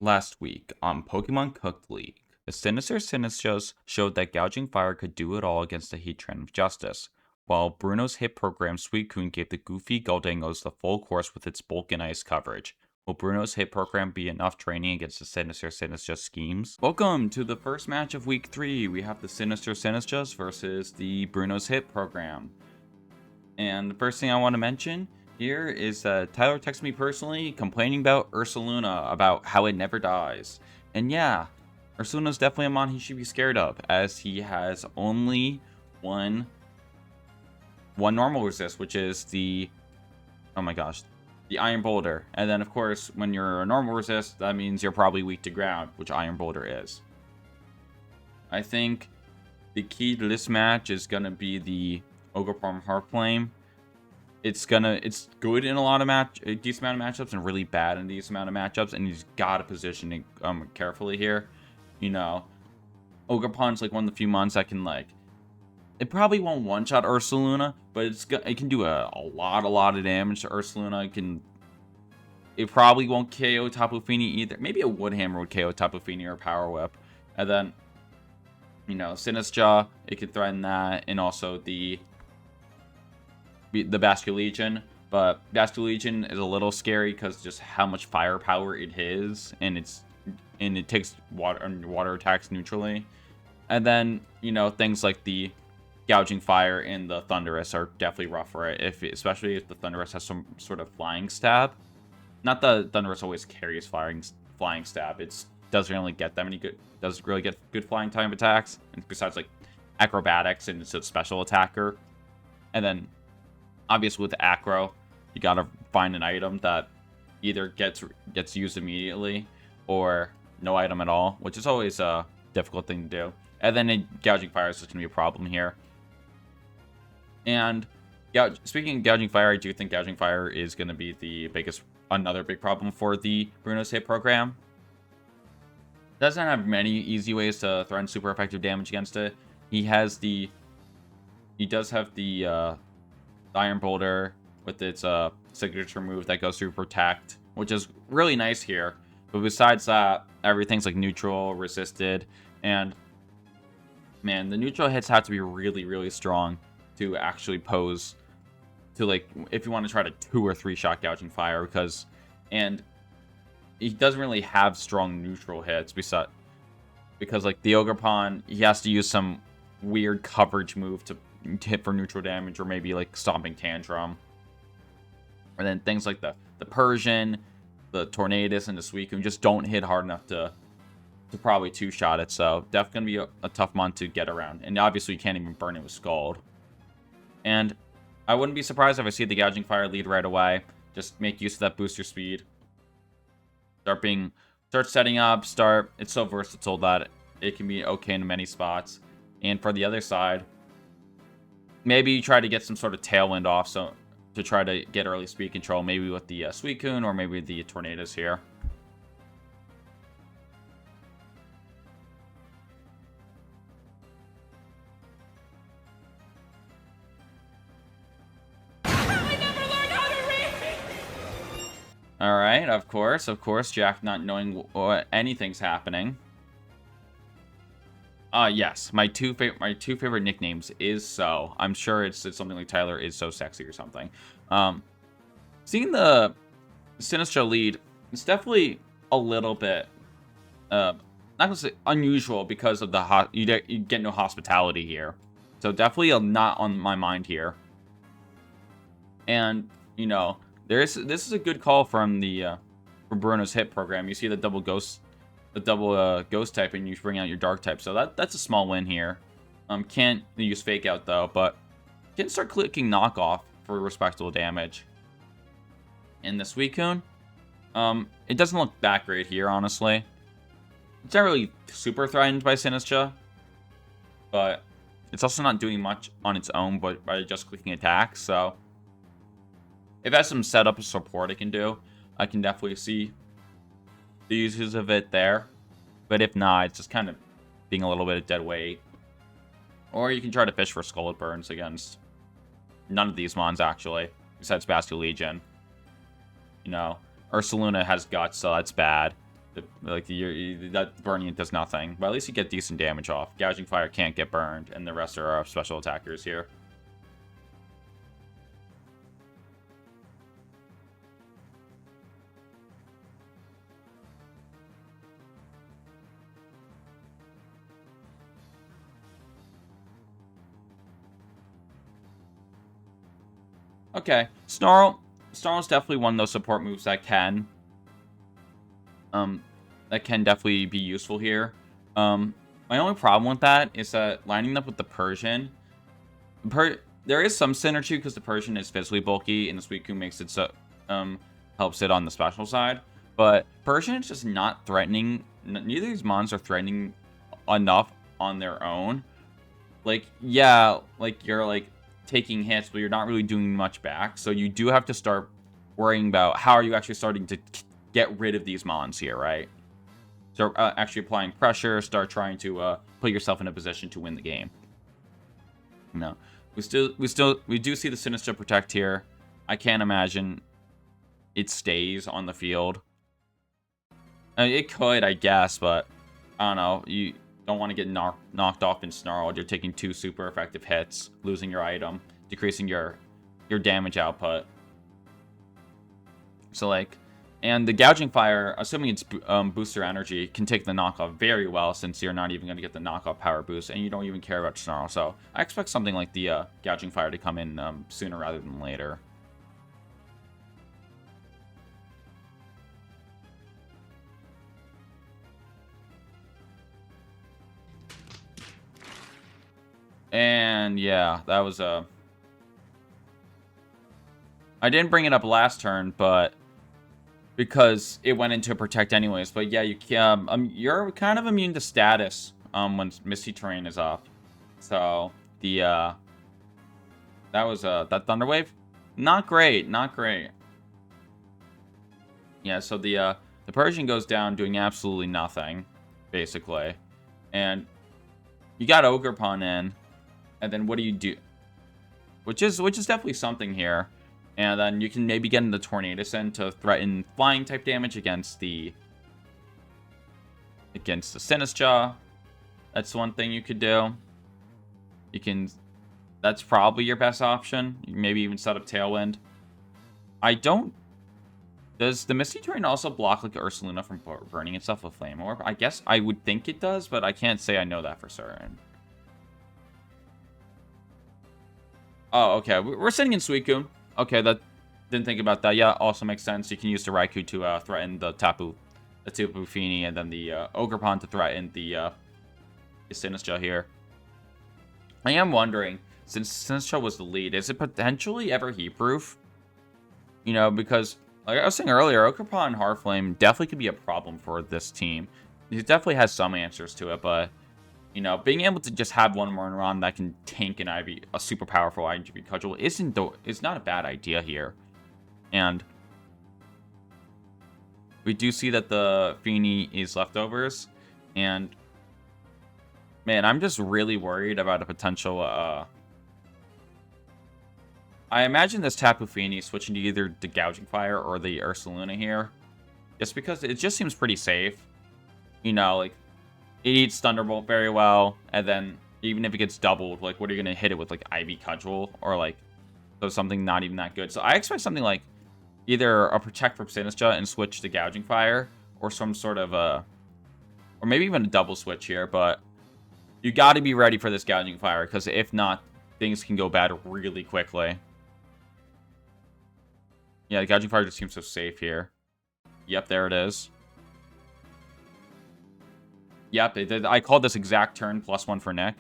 Last week on Pokemon Cooked League, the Sinister Sinastchas showed that Gouging Fire could do it all against the HIIT trend of justice, while Bruno's hit program Suicune gave the goofy Goldengos the full course with its bulk and ice coverage. Will Bruno's hit program be enough training against the Sinister Sinastchas schemes? Welcome to the first match of week 3. We have the Sinister Sinastchas versus the Bruno's hit program. And the first thing I want to mention here is that Tyler texted me personally complaining about Ursaluna, about how it never dies. And yeah, Ursaluna's definitely a mon he should be scared of, as he has only one normal resist, which is the, oh my gosh, the Iron Boulder. And then of course, when you're a normal resist, that means you're probably weak to ground, which Iron Boulder is. I think the key to this match is going to be the Ogerpon Heart Flame. It's good in a decent amount of matchups and really bad in a decent amount of matchups, and he's got to position it carefully here. You know, Ogerpon's like one of the few mons that can, like, it probably won't one-shot Ursaluna, but it can do a lot of damage to Ursaluna. It probably won't KO Tapu Fini either. Maybe a Wood Hammer would KO Tapu Fini or Power Whip. And then, you know, Sinistchas, it could threaten that, and also the Basculegion. But Basculegion is a little scary because just how much firepower it has, and it takes water attacks neutrally. And then, you know, things like the Gouging Fire and the Thunderous are definitely rough for it, especially if the Thunderous has some sort of flying stab. Not the Thunderous always carries flying stab. It doesn't really get good flying time attacks, and besides like acrobatics, and it's a special attacker. And then obviously with Acro, you gotta find an item that either gets used immediately or no item at all, which is always a difficult thing to do. And then Gouging Fire is just gonna be a problem here. And speaking of Gouging Fire, I do think Gouging Fire is gonna be another big problem for the Bruno's hit program. Doesn't have many easy ways to threaten super effective damage against it. He does have the Iron Boulder with its signature move that goes through Protect, which is really nice here. But besides that, everything's like neutral, resisted, and man, the neutral hits have to be really strong to actually pose to, like, if you want to try to 2 or 3 shot Gouging Fire, and he doesn't really have strong neutral hits because like the Ogerpon, he has to use some weird coverage move to hit for neutral damage, or maybe like Stomping Tantrum. And then things like the Persian, the Tornadus, and the Suicune just don't hit hard enough to probably 2-shot it. So definitely gonna be a tough mon to get around. And obviously you can't even burn it with Scald. And I wouldn't be surprised if I see the Gouging Fire lead right away. Just make use of that booster speed. Start setting up, it's so versatile that it can be okay in many spots. And for the other side, maybe you try to get some sort of tailwind off, so to try to get early speed control, maybe with the Suicune or maybe the Tornadus here. All right, of course, Jack not knowing what anything's happening. Yes, my two favorite nicknames is so. I'm sure it's something like Tyler is so sexy or something. Seeing the Sinistcha lead, it's definitely a little bit, not gonna say unusual, because of you get no hospitality here, so definitely not on my mind here. And you know, this is a good call from for Bruno's hit program. You see the double ghost type, and you bring out your dark type, so that's a small win here. Can't use fake out though, but can start clicking knockoff for respectable damage. And the Suicune, it doesn't look that great here, honestly. It's not really super threatened by Sinistcha, but it's also not doing much on its own, but by just clicking attacks. So if it has some setup support it can do, I can definitely see the uses of it there. But if not, it's just kind of being a little bit of dead weight. Or you can try to fish for Skull Burns against none of these mons, actually, besides Basculegion. You know, Ursaluna has Guts, so that's bad. Like, that burning does nothing. But at least you get decent damage off. Gouging Fire can't get burned, and the rest are our special attackers here. Okay, Snarl. Snarl's definitely one of those support moves that can definitely be useful here. My only problem with that is that lining up with the Persian, there is some synergy because the Persian is physically bulky and the Suicune makes it so helps it on the special side. But Persian is just not threatening. Neither of these mons are threatening enough on their own. Like, yeah, like you're like taking hits, but you're not really doing much back. So you do have to start worrying about how are you actually starting to get rid of these mons here, right? Start actually applying pressure. Start trying to put yourself in a position to win the game. No, we do see the Sinister protect here. I can't imagine it stays on the field. I mean, it could, I guess, but I don't know. You don't want to get knocked off and snarled. You're taking 2 super effective hits, losing your item, decreasing your damage output. So like, and the Gouging Fire, assuming it's booster energy, can take the knockoff very well since you're not even going to get the knockoff power boost, and you don't even care about Snarl. So I expect something like the Gouging Fire to come in sooner rather than later. And yeah, that was I didn't bring it up last turn, but because it went into protect anyways. But yeah, you can you're kind of immune to status when Misty Terrain is up. So the that was that Thunder Wave, not great. Yeah, so the Persian goes down doing absolutely nothing, basically, and you got Ogerpon in. And then what do you do? Which is definitely something here. And then you can maybe get into Tornadus in to threaten flying type damage against the Sinastchas. That's one thing you could do. You can. That's probably your best option. You can maybe even set up Tailwind. Does the Misty Terrain also block like Ursaluna from burning itself with Flame Orb? I guess I would think it does, but I can't say I know that for certain. Oh, okay. We're sitting in Suicune. Okay, that didn't think about that. Yeah, also makes sense. You can use the Raikou to threaten the Tapu Fini, and then the Ogerpon to threaten the Sinastchas here. I am wondering, since Sinastchas was the lead, is it potentially ever heat-proof? You know, because like I was saying earlier, Ogerpon and Heartflame definitely could be a problem for this team. It definitely has some answers to it, but you know, being able to just have one more run that can tank an a super powerful IGV cudgel is not a bad idea here. And we do see that the Fini is leftovers, and man, I'm just really worried about a potential I imagine this Tapu Fini switching to either the Gouging Fire or the Ursaluna here, just because it just seems pretty safe. You know, like, it eats Thunderbolt very well, and then even if it gets doubled, like, what are you going to hit it with, like, Ivy Cudgel, or, like, so something not even that good. So I expect something like either a Protect from Sinistchas and switch to Gouging Fire, or some sort of or maybe even a double switch here, but you got to be ready for this Gouging Fire, because if not, things can go bad really quickly. Yeah, the Gouging Fire just seems so safe here. Yep, there it is. Yep, I called this exact turn +1 for Nick.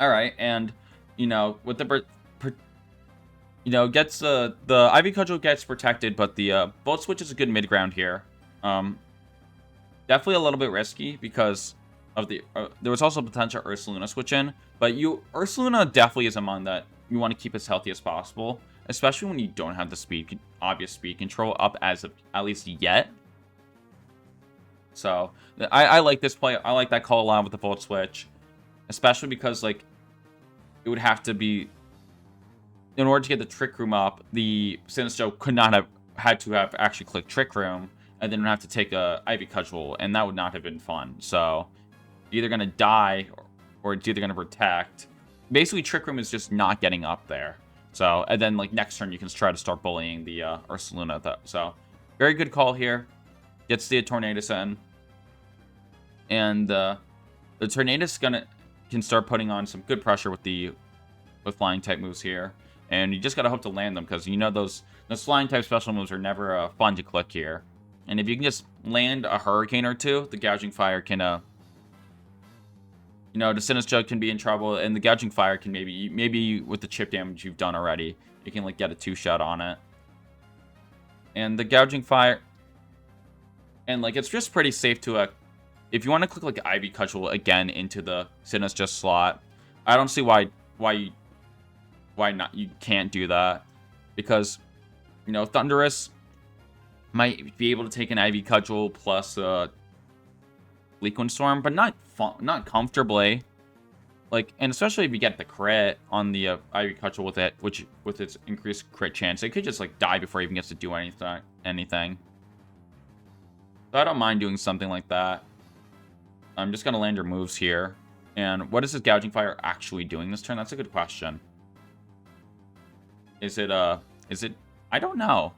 All right, and you know, with the gets the Ivy Cudgel gets protected, but the Volt Switch is a good mid ground here. Definitely a little bit risky because of the there was also potential Ursaluna switch in, but Ursaluna definitely is among that you want to keep as healthy as possible, especially when you don't have the obvious speed control up as of at least yet. So I like this play. I like that call a lot with the Volt Switch, especially because like it would have to be in order to get the Trick Room up, the Sinister could not have had to have actually clicked Trick Room, and then have to take a Ivy Cudgel, and that would not have been fun. So, you're either gonna die, or it's either gonna protect. Basically, Trick Room is just not getting up there. So, and then, like, next turn, you can try to start bullying the Ursaluna. So, very good call here. Gets the Tornadus in. And the Tornadus can start putting on some good pressure with flying type moves here. And you just gotta hope to land them, because you know those flying type special moves are never fun to click here. And if you can just land a Hurricane or two, the Gouging Fire can, you know, the Sinastchas can be in trouble, and the Gouging Fire can maybe with the chip damage you've done already, you can, like, get a 2-shot on it. And the Gouging Fire, and, like, it's just pretty safe to, if you want to click, like, Ivy Cudgel again into the Sinastchas slot, I don't see why not, you can't do that. Because, you know, Thunderous might be able to take an Ivy Cudgel plus Bleak Wind Storm, but not comfortably. Like, and especially if you get the crit on the Ivy Cudgel with it, with its increased crit chance, it could just, like, die before it even gets to do anything. So I don't mind doing something like that. I'm just gonna land your moves here. And what is this Gouging Fire actually doing this turn? That's a good question. Is it I don't know.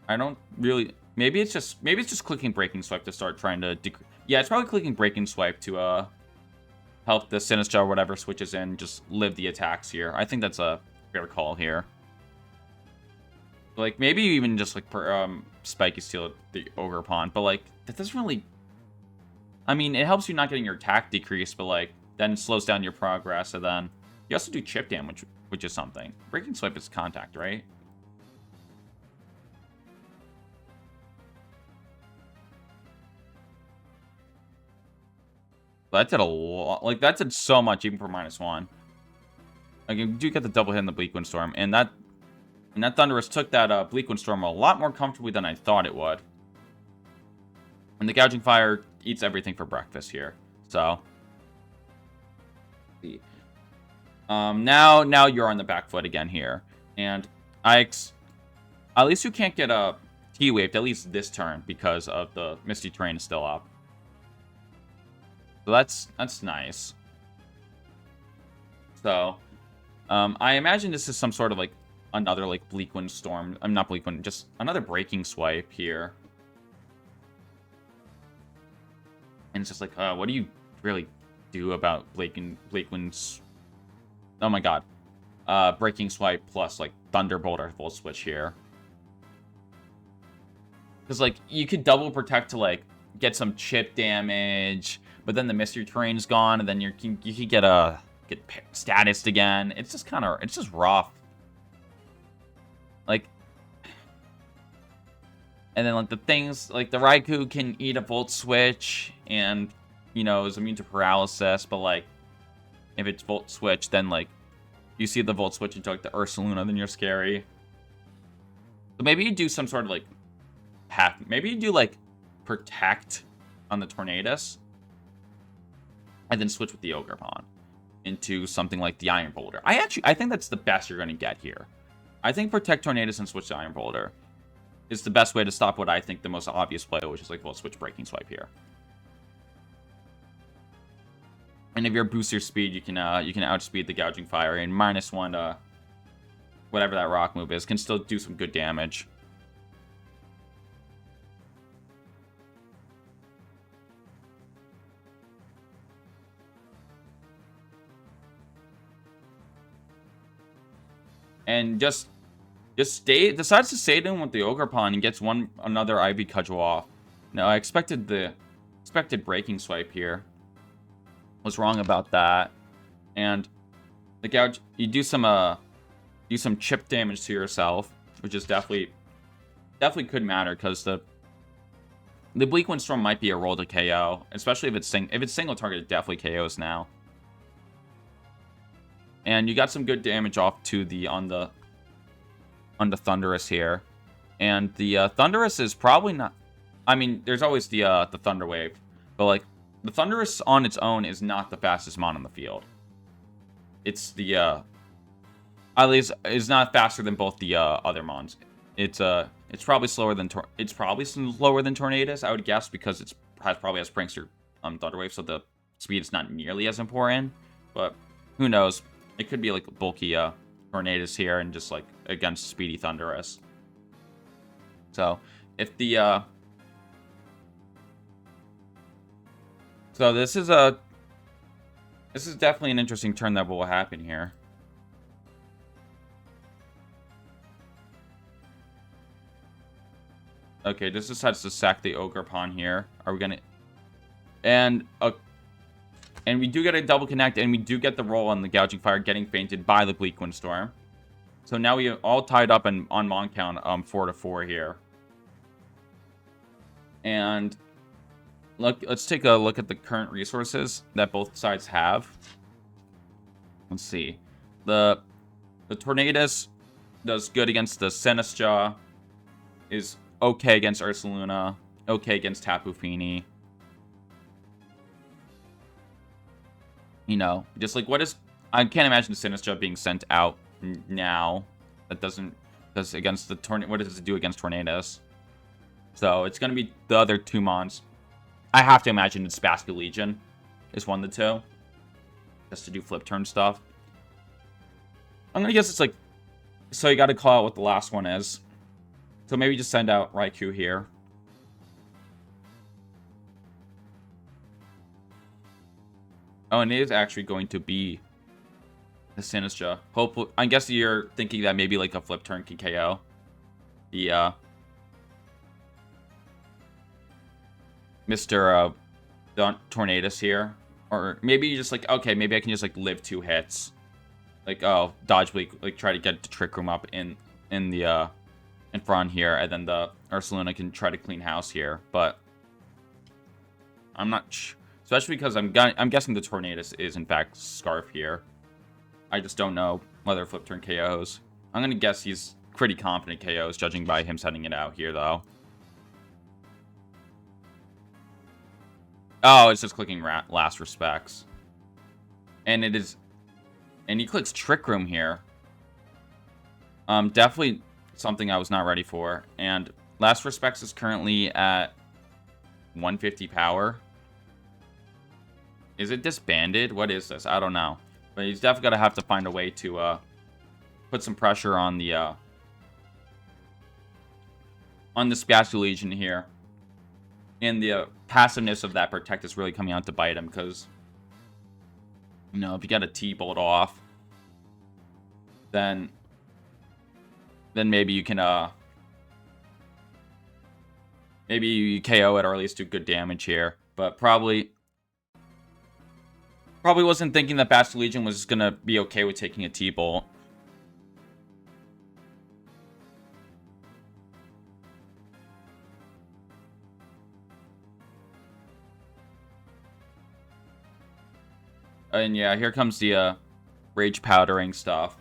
I don't really. Maybe it's just clicking Breaking Swipe to start trying to yeah, it's probably clicking Breaking Swipe to help the Sinistchas or whatever switches in just live the attacks here. I think that's a fair call here. Like, maybe even just, like, Spiky Steel the Ogerpon, but, like, that doesn't really. I mean, it helps you not getting your attack decreased, but, like, then it slows down your progress, and then you also do chip damage, which is something. Breaking Swipe is contact, right? That did a lot. Like, that did so much, even for -1. Like, you do get the double hit in the Bleak Wind Storm, and that Thunderous took that Bleak Wind Storm a lot more comfortably than I thought it would. And the Gouging Fire eats everything for breakfast here. So, now you're on the back foot again here, and at least you can't get a T-Waved at least this turn because of the Misty Terrain is still up. So that's nice. So, I imagine this is some sort of, like, another, like, Bleak Wind Storm. I'm not Bleak Wind, just another Breaking Swipe here. And it's just like, what do you really do about Bleak Wind's? Oh my god. Breaking Swipe plus, like, Thunderbolt or Volt Switch here. Because, like, you could double protect to, like, get some chip damage, but then the Mystery Terrain's gone, and then you could get statused again. It's just it's just rough. Like, and then, like, the things, like, the Raikou can eat a Volt Switch, and, you know, is immune to paralysis, but, like, if it's Volt Switch, then, like, you see the Volt Switch into, like, the Ursaluna, then you're scary. So maybe you do some sort of, like, maybe you do, like, Protect on the Tornadus, and then switch with the Ogerpon into something like the Iron Boulder. I think that's the best you're going to get here. I think Protect Tornadus and switch to Iron Boulder is the best way to stop what I think the most obvious play, which is, like, well, switch Breaking Swipe here. And if you're booster speed, you can outspeed the Gouging Fire, and -1 whatever that rock move is can still do some good damage. And just decides to stay in with the Ogerpon and gets another Ivy Cudgel off. No, I expected Breaking Swipe here. Was wrong about that. And the Gouge, you do some chip damage to yourself, which is definitely could matter, because the Bleak Wind Storm might be a roll to KO, especially if it's single target, it definitely KOs now. And you got some good damage off to on the Thunderous here. And the Thunderous is probably not. I mean, there's always the Thunder Wave, but, like, the Thunderous on its own is not the fastest mon on the field. It's the At least it's not faster than both the other mons. It's probably slower than Tornadus, I would guess, because probably has Prankster Thunderwave, so the speed is not nearly as important. But who knows? It could be like bulky Tornadus here and just like against Speedy Thunderous. So if the so this is definitely an interesting turn that will happen here. Okay, this decides to sack the Ogre Pawn here. Are we gonna... And we do get a double connect, and we do get the roll on the Gouging Fire getting fainted by the Bleak Windstorm. So now we are all tied up on Mon count 4-4 here. And let's take a look at the current resources that both sides have. Let's see. The Tornadus does good against the Sinastchas, is okay against Ursaluna, okay against Tapu Fini. You know, just like I can't imagine the Sinastchas being sent out now. That doesn't, because against the what does it do against Tornadus? So it's gonna be the other two mons. I have to imagine it's Basket Legion is one of the two, just to do flip turn stuff. I'm gonna guess it's like, so you got to call out what the last one is. So maybe just send out Raikou here. Oh, and it is actually going to be the Sinistcha. Hopefully, I guess you're thinking that maybe like a flip turn can KO the Mr. Tornadus here. Or maybe you just like, okay, maybe I can just like live 2 hits. Like, oh, dodge bleak, like try to get the Trick Room up in front here, and then the Ursaluna can try to clean house here. But I'm not especially because I'm guessing the Tornadus is in fact Scarf here. I just don't know whether flip turn KOs. I'm gonna guess he's pretty confident KOs, judging by him setting it out here though. Oh, it's just clicking last respects. And it is, and he clicks Trick Room here. Definitely something I was not ready for. And last respects is currently at 150 power. Is it disbanded? What is this? I don't know. But he's definitely gonna have to find a way to put some pressure on the Basket Legion here. And the passiveness of that Protect is really coming out to bite him, because, you know, if you got a T-Bolt off, then maybe you can maybe you KO it, or at least do good damage here. But probably wasn't thinking that Basket Legion was gonna be okay with taking a T-Bolt. And yeah, here comes the Rage Powdering stuff.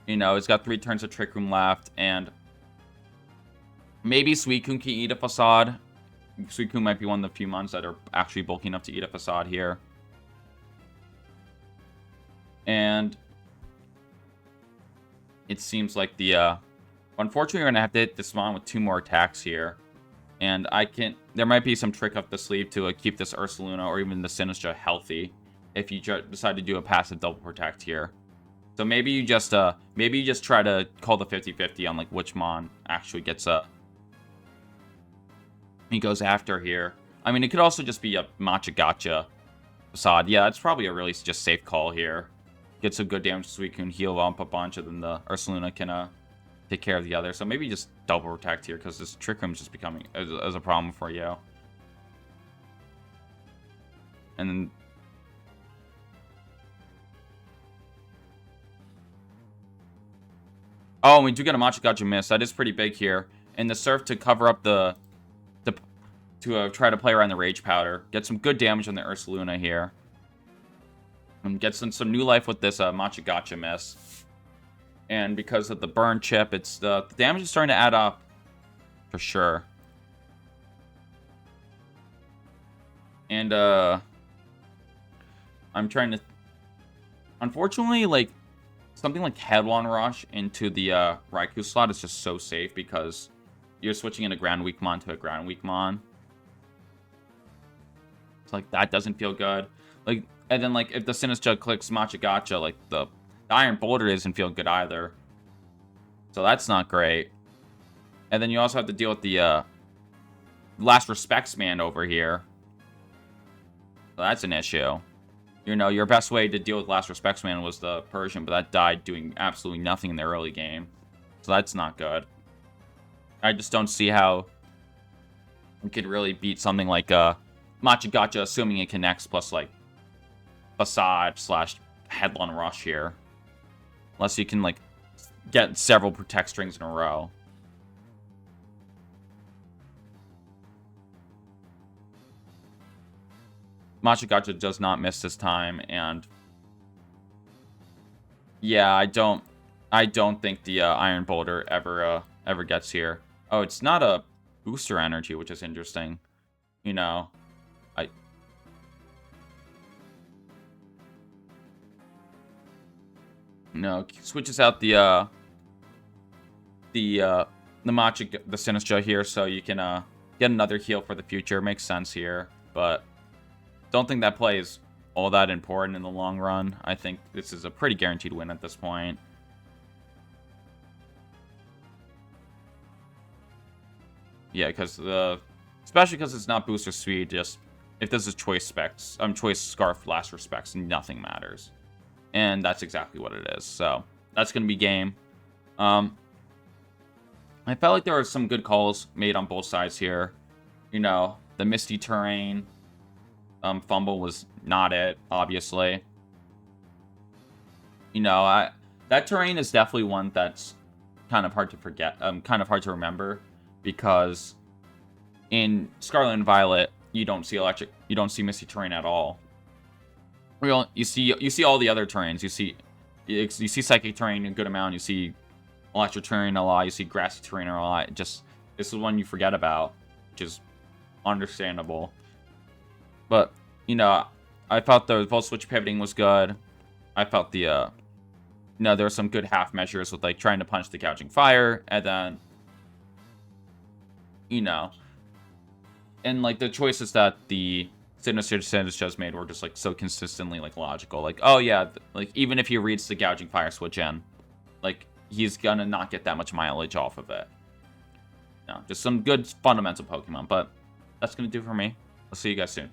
You know, it's got 3 turns of Trick Room left, and maybe Suicune can eat a Facade. Suicune might be one of the few mons that are actually bulky enough to eat a Facade here. And it seems like unfortunately, we're going to have to hit this mon with 2 more attacks here. And there might be some trick up the sleeve to keep this Ursaluna or even the Sinistcha healthy if you decide to do a passive double protect here. So maybe you just try to call the 50-50 on like which mon actually gets he goes after here. I mean, it could also just be a Matcha Gotcha Facade. Yeah, it's probably a really just safe call here. Get some good damage so we can heal up a bunch, and then the Ursaluna can take care of the other. So maybe just double protect here, because this Trick Room is just becoming as a problem for you. And then oh, we do get a Matcha Gotcha miss. That is pretty big here. And the Surf to cover up to try to play around the Rage Powder. Get some good damage on the Ursaluna here. And get some new life with this Matcha Gotcha miss. And because of the burn chip, it's the damage is starting to add up. For sure. And I'm trying to... Unfortunately, like, something like Headlong Rush into the Raikou slot is just so safe because you're switching in a Ground Weakmon to a Ground Weakmon. It's like, that doesn't feel good. Like, and then, like, if the Sinastchas clicks Machagacha, like, the Iron Boulder doesn't feel good either. So that's not great. And then you also have to deal with the Last Respects man over here. So that's an issue. You know, your best way to deal with Last Respects man was the Persian, but that died doing absolutely nothing in the early game. So that's not good. I just don't see how you could really beat something like Machagacha, assuming it connects, plus, like, Facade / Headlong Rush here. Unless you can, like, get several Protect strings in a row. Machagacha does not miss this time, and yeah, I don't think the Iron Boulder ever gets here. Oh, it's not a booster energy, which is interesting. You know, no, switches out the Sinistcha here, so you can get another heal for the future. Makes sense here, but don't think that play is all that important in the long run. I think this is a pretty guaranteed win at this point. Yeah, because especially because it's not booster speed. Just if this is choice specs, choice Scarf Last Respects, nothing matters, and that's exactly what it is. So that's gonna be game. I felt like there were some good calls made on both sides here. You know, the Misty Terrain fumble was not it, obviously. You know, that terrain is definitely one that's kind of hard to forget, kind of hard to remember, because in Scarlet and Violet, you don't see Misty Terrain at all. You see all the other terrains. You see Psychic Terrain a good amount. You see Electric Terrain a lot. You see Grassy Terrain a lot. Just, this is one you forget about, which is understandable. But, you know, I felt the Volt Switch pivoting was good. I felt the, you know, there were some good half measures with, like, trying to punch the Gouging Fire, and then, you know, and, like, the choices that the Sinastchas made were just, like, so consistently, like, logical. Like, oh, yeah, like, even if he reads the Gouging Fire switch in, like, he's gonna not get that much mileage off of it. No, just some good fundamental Pokemon, but that's gonna do for me. I'll see you guys soon.